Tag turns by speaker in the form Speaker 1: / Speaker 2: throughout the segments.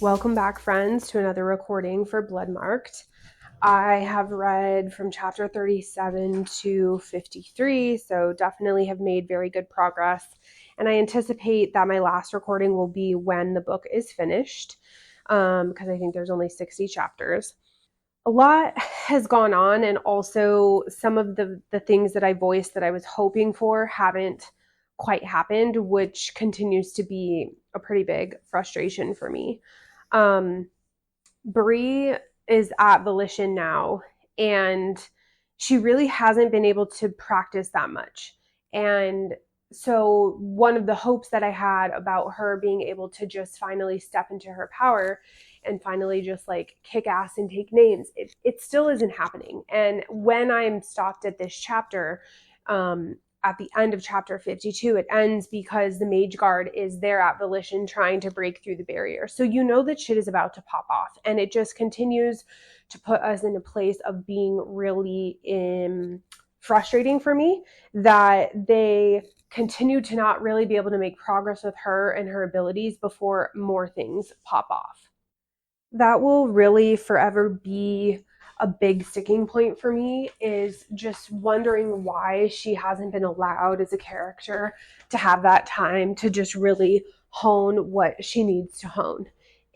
Speaker 1: Welcome back, friends, to another recording for Bloodmarked. I have read from chapter 37 to 53, so definitely have made very good progress. And I anticipate that my last recording will be when the book is finished, because I think there's only 60 chapters. A lot has gone on, and also some of the things that I voiced that I was hoping for haven't quite happened, which continues to be a pretty big frustration for me. Bree is at Volition now, and she really hasn't been able to practice that much. And so one of the hopes that I had about her being able to just finally step into her power and finally just like kick ass and take names, it still isn't happening. And when I'm stopped at this chapter, at the end of chapter 52, it ends because the mage guard is there at Volition trying to break through the barrier. So you know that shit is about to pop off, and it just continues to put us in a place of being really frustrating for me that they continue to not really be able to make progress with her and her abilities before more things pop off. That will really forever be a big sticking point for me, is just wondering why she hasn't been allowed as a character to have that time to just really hone what she needs to hone.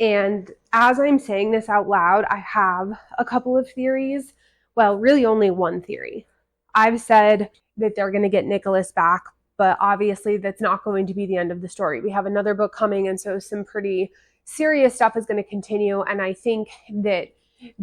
Speaker 1: And as I'm saying this out loud, I have a couple of theories. Well, really only one theory. I've said that they're going to get Nicholas back, but obviously that's not going to be the end of the story. We have another book coming, and so some pretty serious stuff is going to continue. And I think that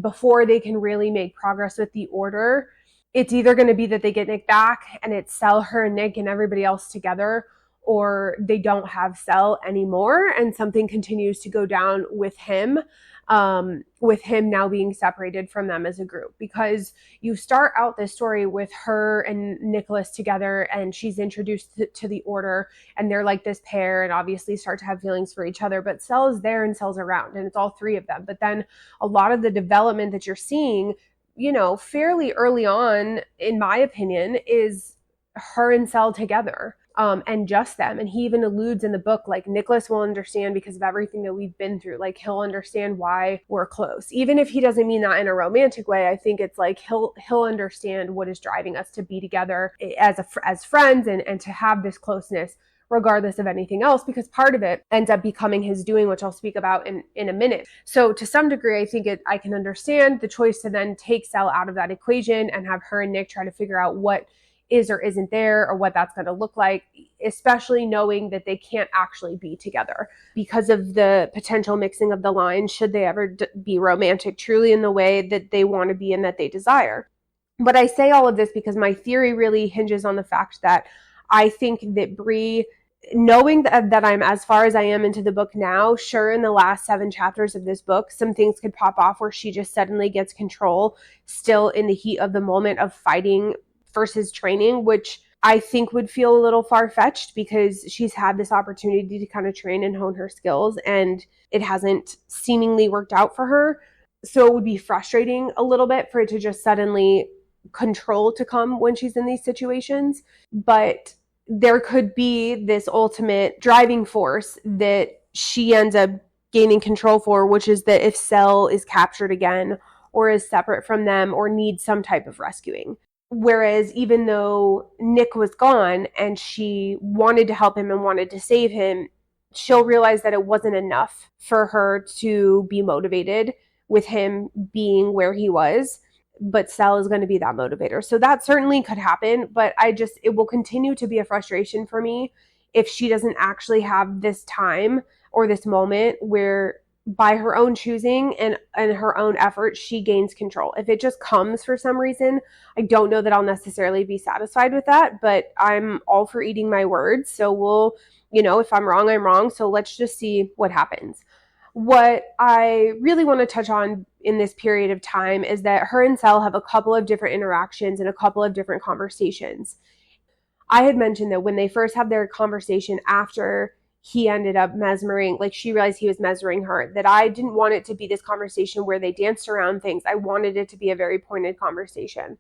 Speaker 1: before they can really make progress with the order, it's either going to be that they get Nick back and it's Cell, her, and Nick and everybody else together, or they don't have Cell anymore and something continues to go down with him now being separated from them as a group. Because you start out this story with her and Nicholas together, and she's introduced to the order, and they're like this pair and obviously start to have feelings for each other, but Cell is there and Cell's around, and it's all three of them. But then a lot of the development that you're seeing, fairly early on, in my opinion, is her and Cell together. And just them. And he even alludes in the book, like, Nicholas will understand because of everything that we've been through. Like, he'll understand why we're close. Even if he doesn't mean that in a romantic way, I think it's like he'll understand what is driving us to be together as friends and to have this closeness regardless of anything else, because part of it ends up becoming his doing, which I'll speak about in a minute. So to some degree, I think I can understand the choice to then take Cell out of that equation and have her and Nick try to figure out what is or isn't there, or what that's going to look like, especially knowing that they can't actually be together because of the potential mixing of the lines should they ever be romantic truly in the way that they want to be and that they desire. But I say all of this because my theory really hinges on the fact that I think that Bree, knowing that I'm as far as I am into the book now, sure, in the last 7 chapters of this book, some things could pop off where she just suddenly gets control, still in the heat of the moment of fighting versus training, which I think would feel a little far-fetched because she's had this opportunity to kind of train and hone her skills, and it hasn't seemingly worked out for her. So it would be frustrating a little bit for it to just suddenly control to come when she's in these situations. But there could be this ultimate driving force that she ends up gaining control for, which is that if Cell is captured again or is separate from them or needs some type of rescuing. Whereas even though Nick was gone and she wanted to help him and wanted to save him, she'll realize that it wasn't enough for her to be motivated with him being where he was. But Cell is going to be that motivator. So that certainly could happen, but it will continue to be a frustration for me if she doesn't actually have this time or this moment where by her own choosing and her own effort, she gains control. If it just comes for some reason, I don't know that I'll necessarily be satisfied with that, but I'm all for eating my words. So we'll, if I'm wrong, I'm wrong. So let's just see what happens. What I really want to touch on in this period of time is that her and Cell have a couple of different interactions and a couple of different conversations. I had mentioned that when they first have their conversation after he ended up she realized he was mesmering her, that I didn't want it to be this conversation where they danced around things. I wanted it to be a very pointed conversation.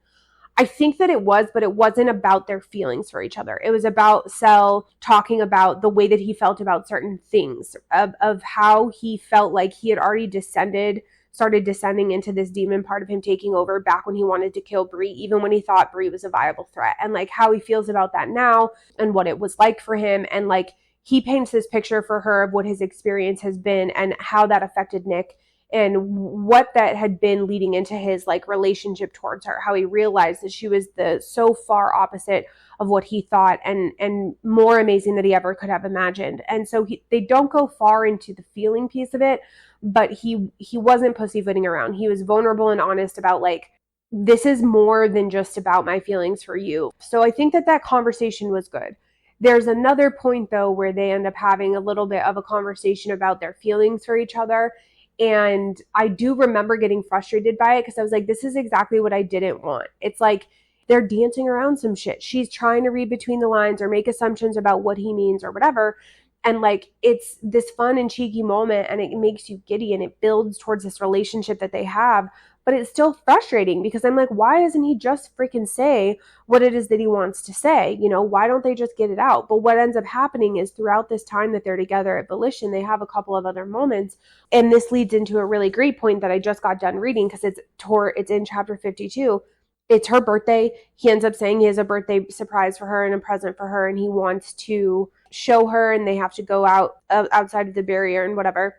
Speaker 1: I think that it was, but it wasn't about their feelings for each other. It was about Cell talking about the way that he felt about certain things, of how he felt like he had already started descending into this demon part of him taking over back when he wanted to kill Bree, even when he thought Bree was a viable threat, and like how he feels about that now and what it was like for him. And like he paints this picture for her of what his experience has been and how that affected Nick and what that had been leading into his like relationship towards her, how he realized that she was the so far opposite of what he thought, and more amazing than he ever could have imagined. And so they don't go far into the feeling piece of it, but he wasn't pussyfooting around. He was vulnerable and honest about like, this is more than just about my feelings for you. So I think that conversation was good. There's another point though where they end up having a little bit of a conversation about their feelings for each other. And I do remember getting frustrated by it because I was like, this is exactly what I didn't want. It's like they're dancing around some shit. She's trying to read between the lines or make assumptions about what he means or whatever. And like, it's this fun and cheeky moment and it makes you giddy and it builds towards this relationship that they have. But it's still frustrating because I'm like, why doesn't he just freaking say what it is that he wants to say? You know, why don't they just get it out? But what ends up happening is throughout this time that they're together at Volition, they have a couple of other moments. And this leads into a really great point that I just got done reading because it's in chapter 52. It's her birthday. He ends up saying he has a birthday surprise for her and a present for her, and he wants to show her, and they have to go outside of the barrier and whatever.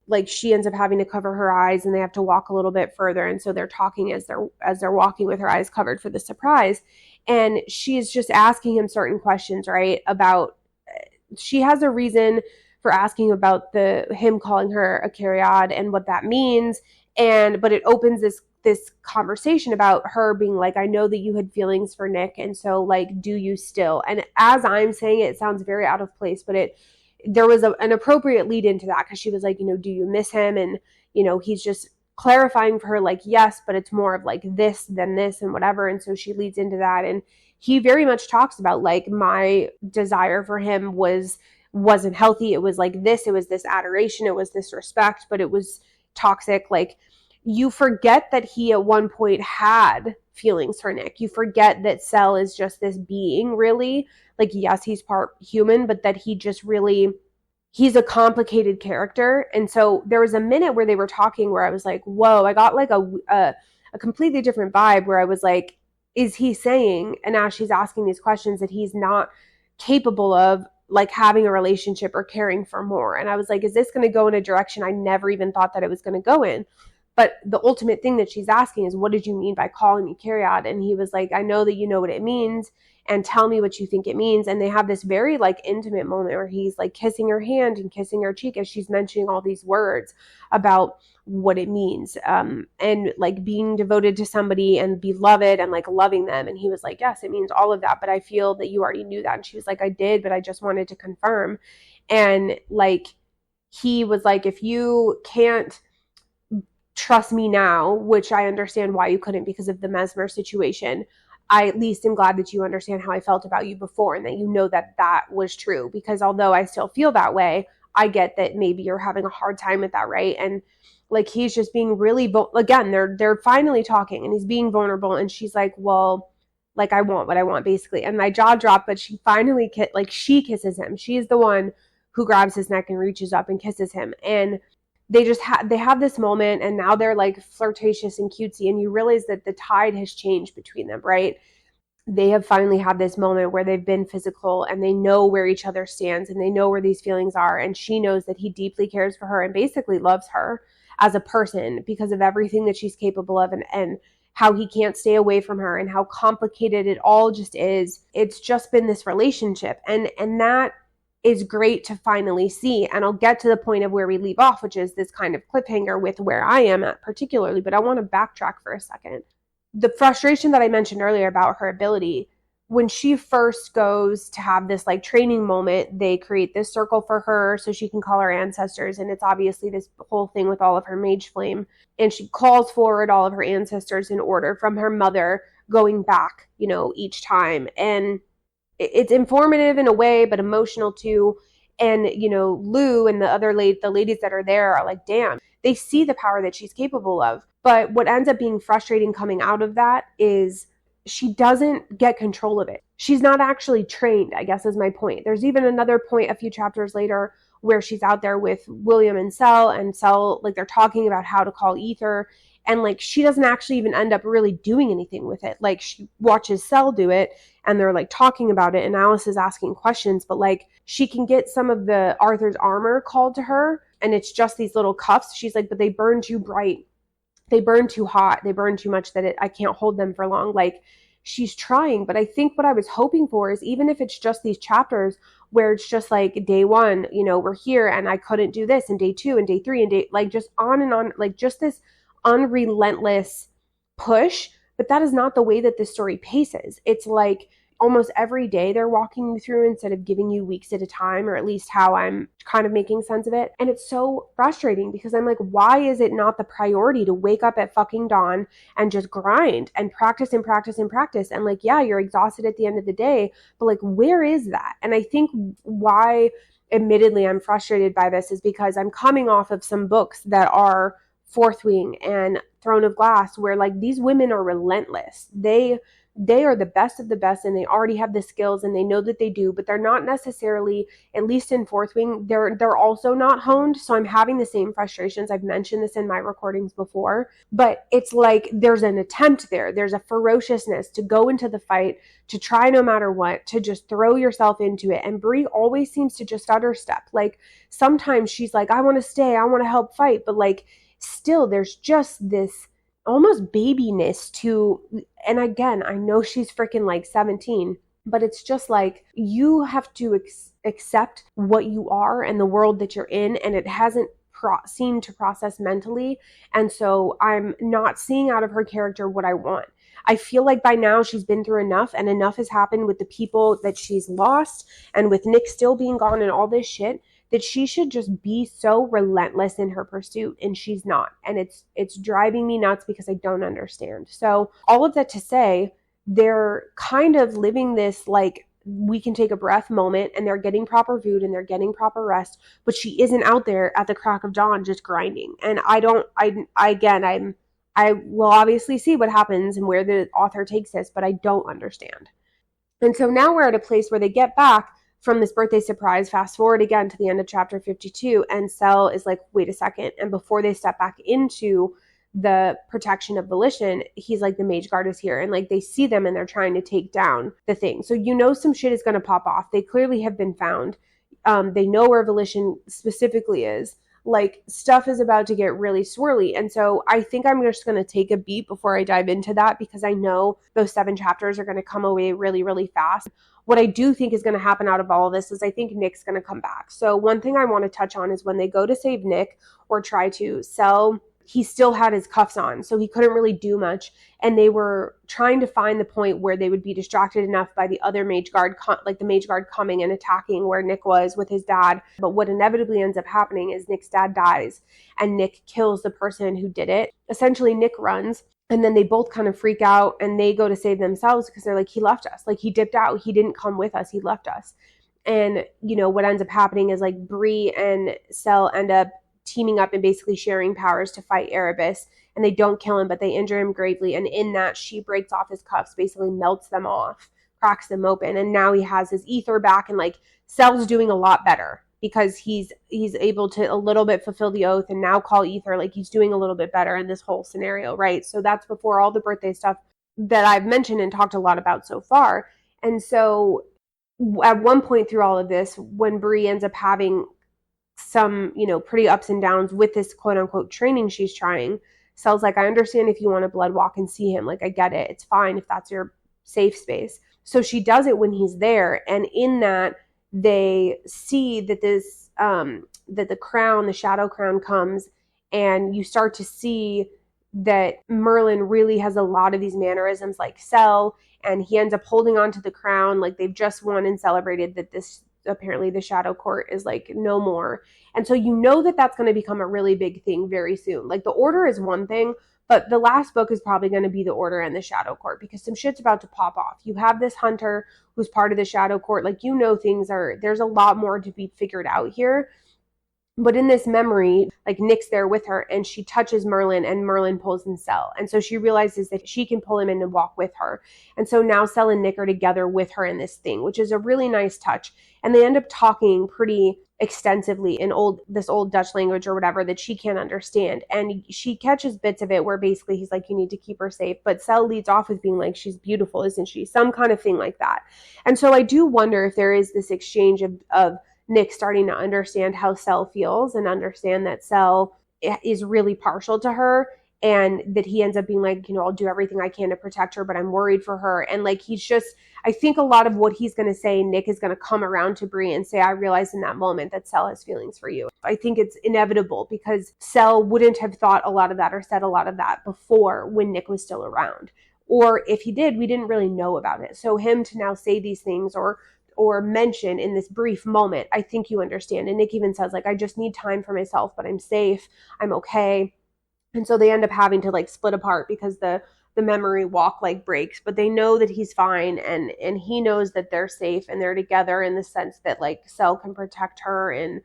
Speaker 1: Like she ends up having to cover her eyes and they have to walk a little bit further. And so they're talking as they're walking with her eyes covered for the surprise. And she's just asking him certain questions, right? About, she has a reason for asking about him calling her a Cariad and what that means. But it opens this conversation about her being like, I know that you had feelings for Nick. And so like, do you still? And as I'm saying it sounds very out of place, but there was an appropriate lead into that because she was like, you know, do you miss him? And, you know, he's just clarifying for her like, yes, but it's more of like this than this and whatever. And so she leads into that. And he very much talks about like, my desire for him wasn't healthy. It was like this, it was this adoration, it was this respect, but it was toxic. Like you forget that he at one point had feelings for Nick. You forget that Cell is just this being really. Like, yes, he's part human, but that he's a complicated character. And so there was a minute where they were talking where I was like, whoa, I got like a completely different vibe where I was like, is he saying, and as she's asking these questions, that he's not capable of like having a relationship or caring for more? And I was like, is this going to go in a direction I never even thought that it was going to go in? But the ultimate thing that she's asking is, what did you mean by calling me Cariad? And he was like, I know that you know what it means, and tell me what you think it means. And they have this very like intimate moment where he's like kissing her hand and kissing her cheek as she's mentioning all these words about what it means, and like being devoted to somebody and beloved and like loving them. And he was like, yes, it means all of that, but I feel that you already knew that. And she was like, I did, but I just wanted to confirm. And like he was like, if you can't trust me now, which I understand why you couldn't because of the Mesmer situation, I at least am glad that you understand how I felt about you before and that you know that that was true. Because although I still feel that way, I get that maybe you're having a hard time with that, right? And like he's just being really again, they're finally talking and he's being vulnerable, and she's like, well, like I want what I want basically. And my jaw dropped, but she finally she kisses him. She's the one who grabs his neck and reaches up and kisses him. And they just they have this moment, and now they're like flirtatious and cutesy, and you realize that the tide has changed between them, right? They have finally had this moment where they've been physical and they know where each other stands and they know where these feelings are. And she knows that he deeply cares for her and basically loves her as a person because of everything that she's capable of, and how he can't stay away from her and how complicated it all just is. It's just been this relationship. And that is great to finally see. And I'll get to the point of where we leave off, which is this kind of cliffhanger with where I am at particularly, but I want to backtrack for a second. The frustration that I mentioned earlier about her ability, when she first goes to have this like training moment, they create this circle for her so she can call her ancestors. And it's obviously this whole thing with all of her mage flame. And she calls forward all of her ancestors in order from her mother going back, you know, each time. And it's informative in a way, but emotional too. And, you know, Lou and the ladies that are there are like, damn, they see the power that she's capable of. But what ends up being frustrating coming out of that is she doesn't get control of it. She's not actually trained, I guess is my point. There's even another point a few chapters later where she's out there with William and Cell, like they're talking about how to call ether, and like she doesn't actually even end up really doing anything with it. Like she watches Cell do it and they're like talking about it and Alice is asking questions, but like she can get some of the Arthur's armor called to her and it's just these little cuffs. She's like, but they burn too bright. They burn too hot. They burn too much that I can't hold them for long. Like she's trying, but I think what I was hoping for is even if it's just these chapters where it's just like day one, we're here and I couldn't do this, and day two and day three and day, like just on and on, like just this unrelentless push. But that is not the way that this story paces. It's like almost every day they're walking you through instead of giving you weeks at a time, or at least how I'm kind of making sense of it. And it's so frustrating because I'm like, why is it not the priority to wake up at fucking dawn and just grind and practice and practice and practice? And like, yeah, you're exhausted at the end of the day, but like, where is that? And I think why, admittedly, I'm frustrated by this is because I'm coming off of some books that are Fourth Wing and Throne of Glass, where like these women are relentless. They are the best of the best and they already have the skills and they know that they do, but they're not necessarily, at least in Fourth Wing, they're also not honed. So I'm having the same frustrations. I've mentioned this in my recordings before, but it's like there's an attempt there. There's a ferociousness to go into the fight, to try no matter what, to just throw yourself into it. And Bree always seems to just stutter step. Like sometimes she's like, I want to stay, I want to help fight, but like still there's just this almost babiness to, and again, I know she's freaking like 17, but it's just like you have to accept what you are and the world that you're in, and it hasn't seemed to process mentally. And so I'm not seeing out of her character what I want. I feel like by now she's been through enough, and enough has happened with the people that she's lost and with Nick still being gone and all this shit, that she should just be so relentless in her pursuit, and she's not. And it's driving me nuts because I don't understand. So all of that to say, they're kind of living this like we can take a breath moment, and they're getting proper food and they're getting proper rest, but she isn't out there at the crack of dawn just grinding. And I will obviously see what happens and where the author takes this, but I don't understand. And so now we're at a place where they get back from this birthday surprise. Fast forward again to the end of chapter 52, and Cell is like, wait a second. And before they step back into the protection of Volition, he's like, the Mage Guard is here. And like they see them and they're trying to take down the thing. So some shit is going to pop off. They clearly have been found. They know where Volition specifically is. Like stuff is about to get really swirly. And so I think I'm just going to take a beat before I dive into that, because I know those 7 chapters are going to come away really, really fast. What I do think is going to happen out of all of this is I think Nick's going to come back. So one thing I want to touch on is when they go to save Nick or try to sell, he still had his cuffs on, so he couldn't really do much. And they were trying to find the point where they would be distracted enough by the other Mage Guard, like the Mage Guard coming and attacking where Nick was with his dad. But what inevitably ends up happening is Nick's dad dies and Nick kills the person who did it. Essentially, Nick runs. And then they both kind of freak out and they go to save themselves because they're like, he left us. Like he dipped out. He didn't come with us. He left us. And, what ends up happening is like Bree and Cell end up teaming up and basically sharing powers to fight Erebus. And they don't kill him, but they injure him gravely. And in that, she breaks off his cuffs, basically melts them off, cracks them open. And now he has his ether back, and like Cell's doing a lot better because he's able to a little bit fulfill the oath and now call ether. Like he's doing a little bit better in this whole scenario, right? So that's before all the birthday stuff that I've mentioned and talked a lot about so far. And so at one point through all of this, when Bree ends up having some, pretty ups and downs with this quote unquote training she's trying, Cell's like, I understand if you want to blood walk and see him. Like, I get it. It's fine if that's your safe space. So she does it when he's there. And in that, they see that this, that the crown, the shadow crown comes, and you start to see that Merlin really has a lot of these mannerisms like Cell, and he ends up holding on to the crown. Like they've just won and celebrated that this, apparently the Shadow Court is like no more. And so that that's going to become a really big thing very soon. Like the Order is one thing, but the last book is probably going to be the Order and the Shadow Court, because some shit's about to pop off. You have this hunter who's part of the Shadow Court. Like, there's a lot more to be figured out here. But in this memory, like Nick's there with her and she touches Merlin and Merlin pulls in Cell. And so she realizes that she can pull him in and walk with her. And so now Cell and Nick are together with her in this thing, which is a really nice touch. And they end up talking pretty extensively in this old Dutch language or whatever that she can't understand. And she catches bits of it where basically he's like, you need to keep her safe. But Cell leads off with being like, she's beautiful, isn't she? Some kind of thing like that. And so I do wonder if there is this exchange of Nick starting to understand how Cell feels and understand that Cell is really partial to her, and that he ends up being like, I'll do everything I can to protect her, but I'm worried for her. And like, I think a lot of what he's going to say, Nick is going to come around to Bree and say, I realized in that moment that Cell has feelings for you. I think it's inevitable because Cell wouldn't have thought a lot of that or said a lot of that before when Nick was still around. Or if he did, we didn't really know about it. So him to now say these things or mention in this brief moment, I think you understand. And Nick even says, like, I just need time for myself, but I'm safe. I'm okay. And so they end up having to like split apart because the memory walk like breaks, but they know that he's fine and he knows that they're safe and they're together in the sense that like Cell can protect her and,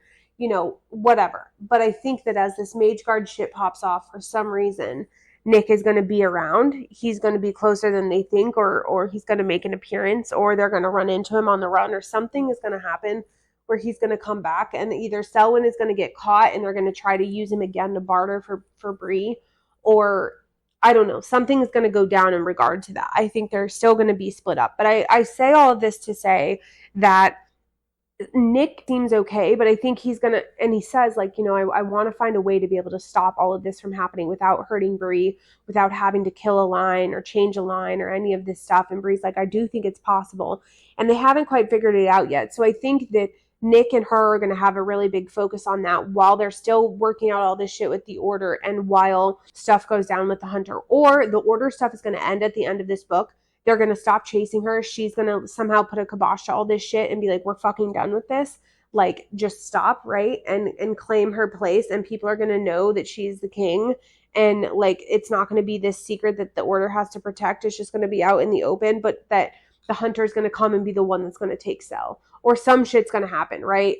Speaker 1: whatever. But I think that as this Mage Guard ship pops off for some reason, Nick is going to be around. He's going to be closer than they think, or he's going to make an appearance, or they're going to run into him on the run, or something is going to happen where he's going to come back, and either Selwyn is going to get caught and they're going to try to use him again to barter for Bree, or I don't know, something is going to go down in regard to that. I think they're still going to be split up. But I say all of this to say that Nick seems okay, but I think he's gonna, and he says like, I want to find a way to be able to stop all of this from happening without hurting Bree, without having to kill a line or change a line or any of this stuff. And Bree's like, I do think it's possible, and they haven't quite figured it out yet. So I think that Nick and her are going to have a really big focus on that while they're still working out all this shit with the Order and while stuff goes down with the Hunter. Or the Order stuff is going to end at the end of this book. They're going to stop chasing her. She's going to somehow put a kibosh to all this shit and be like, we're fucking done with this. Like, just stop, right? And claim her place. And people are going to know that she's the king. And like, it's not going to be this secret that the Order has to protect. It's just going to be out in the open, but that the Hunter is going to come and be the one that's going to take Cell. Or some shit's going to happen, right?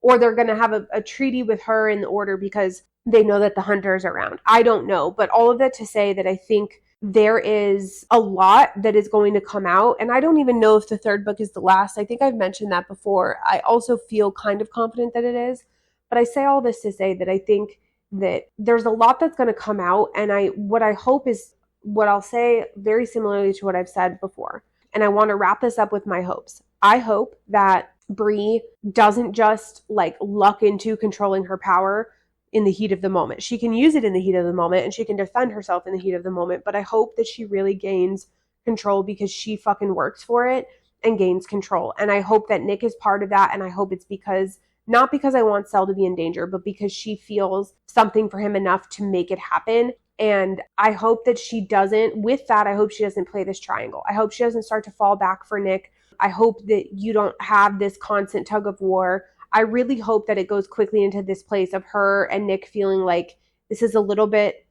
Speaker 1: Or they're going to have a treaty with her in the Order because they know that the Hunter is around. I don't know. But all of that to say that I think there is a lot that is going to come out. And I don't even know if the third book is the last. I think I've mentioned that before. I also feel kind of confident that it is. But I say all this to say that I think that there's a lot that's going to come out. And what I hope is what I'll say very similarly to what I've said before. And I want to wrap this up with my hopes. I hope that Bree doesn't just like luck into controlling her power in the heat of the moment. She can use it in the heat of the moment and she can defend herself in the heat of the moment, but I hope that she really gains control because she fucking works for it and gains control. And I hope that Nick is part of that, and I hope it's not because I want Cell to be in danger, but because she feels something for him enough to make it happen. And I hope that she doesn't, with that, I hope she doesn't play this triangle. I hope she doesn't start to fall back for Nick. I hope that you don't have this constant tug of war. I really hope that it goes quickly into this place of her and Nick feeling like this is a little bit,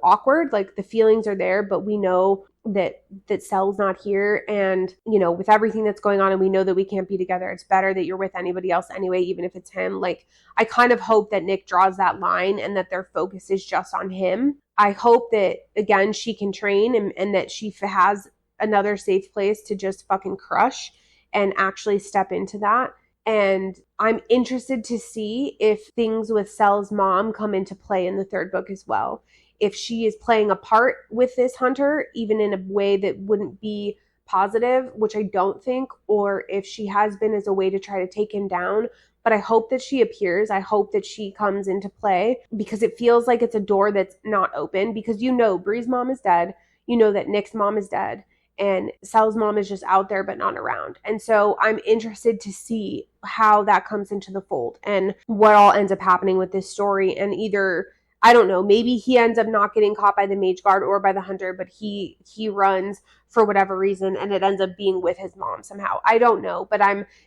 Speaker 1: awkward. Like the feelings are there, but we know that Cell's not here. And, with everything that's going on and we know that we can't be together, it's better that you're with anybody else anyway, even if it's him. Like, I kind of hope that Nick draws that line and that their focus is just on him. I hope that, again, she can train and that she has another safe place to just fucking crush and actually step into that. And I'm interested to see if things with Cell's mom come into play in the third book as well. If she is playing a part with this Hunter, even in a way that wouldn't be positive, which I don't think, or if she has been as a way to try to take him down. But I hope that she appears. I hope that she comes into play because it feels like it's a door that's not open because Bree's mom is dead. That Nick's mom is dead. And Cell's mom is just out there but not around. And so I'm interested to see how that comes into the fold and what all ends up happening with this story. And either, I don't know, maybe he ends up not getting caught by the Mage Guard or by the Hunter, but he runs for whatever reason and it ends up being with his mom somehow. I don't know, but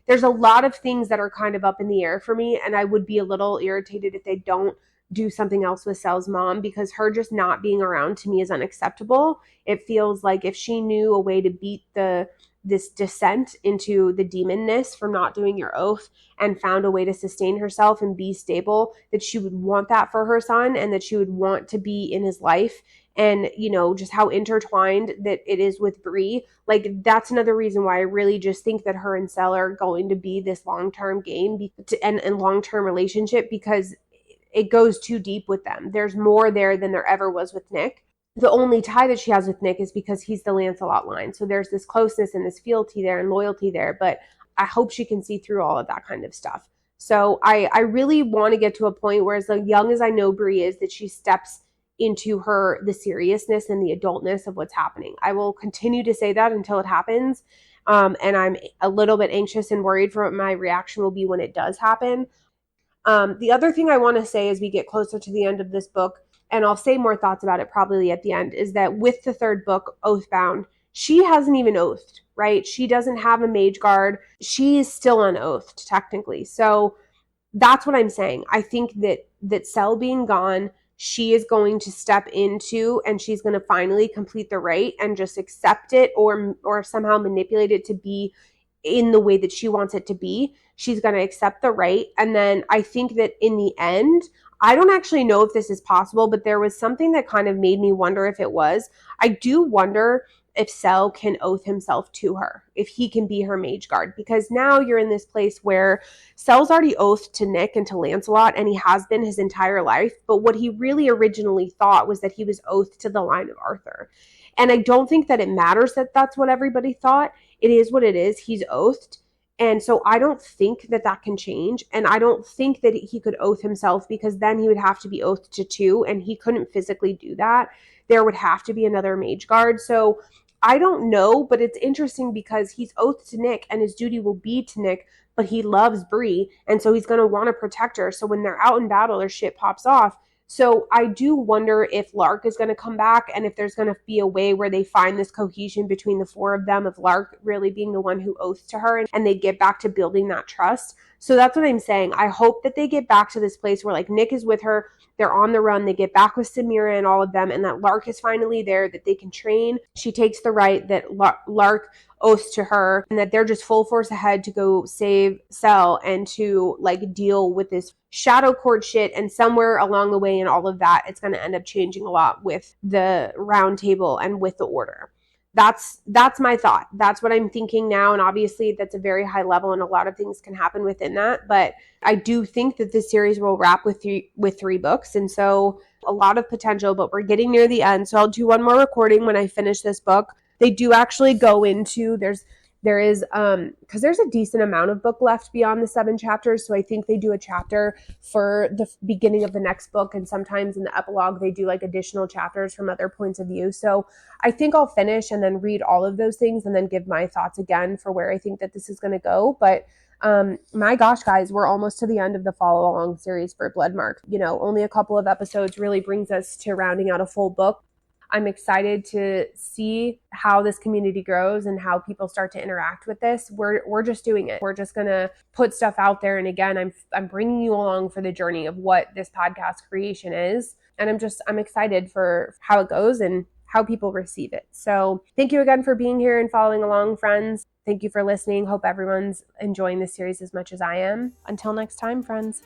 Speaker 1: there's a lot of things that are kind of up in the air for me, and I would be a little irritated if they don't do something else with Cell's mom because her just not being around to me is unacceptable. It feels like if she knew a way to beat the this descent into the demonness from not doing your oath and found a way to sustain herself and be stable, that she would want that for her son and that she would want to be in his life. And, you know, just how intertwined that it is with Bree. Like, that's another reason why I really just think that her and Cell are going to be this long-term game and long-term relationship, because it goes too deep with them. There's more there than there ever was with Nick. The only tie that she has with Nick is because he's the Lancelot line. So there's this closeness and this fealty there and loyalty there. But I hope she can see through all of that kind of stuff. So I really want to get to a point where, as young as I know Bree is, that she steps into the seriousness and the adultness of what's happening. I will continue to say that until it happens. And I'm a little bit anxious and worried for what my reaction will be when it does happen. The other thing I want to say as we get closer to the end of this book, and I'll say more thoughts about it probably at the end, is that with the third book, Oathbound, she hasn't even oathed, right? She doesn't have a mage guard. She is still unoathed, technically. So that's what I'm saying. I think that Cell being gone, she is going to step into, and she's going to finally complete the rite and just accept it or somehow manipulate it to be in the way that she wants it to be. She's going to accept the rite. And then I think that in the end, I don't actually know if this is possible, but there was something that kind of made me wonder if it was. I do wonder if Cell can oath himself to her, if he can be her mage guard, because now you're in this place where Cell's already oathed to Nick and to Lancelot, and he has been his entire life. But what he really originally thought was that he was oathed to the line of Arthur. And I don't think that it matters that that's what everybody thought. It is what it is. He's oathed. And so I don't think that that can change. And I don't think that he could oath himself, because then he would have to be oathed to two, and he couldn't physically do that. There would have to be another mage guard. So I don't know, but it's interesting because he's oathed to Nick and his duty will be to Nick, but he loves Bree. And so he's going to want to protect her. So when they're out in battle or shit pops off. So I do wonder if Lark is going to come back, and if there's going to be a way where they find this cohesion between the four of them, of Lark really being the one who oaths to her, and they get back to building that trust. So that's what I'm saying. I hope that they get back to this place where, like, Nick is with her, they're on the run, they get back with Samira and all of them, and that Lark is finally there, that they can train. She takes the right, that Lark oaths to her, and that they're just full force ahead to go save Cell and to, like, deal with this shadow court shit. And somewhere along the way in all of that, it's going to end up changing a lot with the round table and with the order. That's my thought. That's what I'm thinking now. And obviously that's a very high level, and a lot of things can happen within that. But I do think that this series will wrap with three books. And so a lot of potential, but we're getting near the end. So I'll do one more recording when I finish this book. They do actually go into, there is because there's a decent amount of book left beyond the 7 chapters. So I think they do a chapter for the beginning of the next book, and sometimes in the epilogue they do like additional chapters from other points of view. So I think I'll finish and then read all of those things and then give my thoughts again for where I think that this is going to go. But my gosh, guys, we're almost to the end of the follow along series for Bloodmarked. You know, only a couple of episodes really brings us to rounding out a full book. I'm excited to see how this community grows and how people start to interact with this. We're just doing it. We're just going to put stuff out there. And again, I'm bringing you along for the journey of what this podcast creation is. And I'm excited for how it goes and how people receive it. So thank you again for being here and following along, friends. Thank you for listening. Hope everyone's enjoying this series as much as I am. Until next time, friends.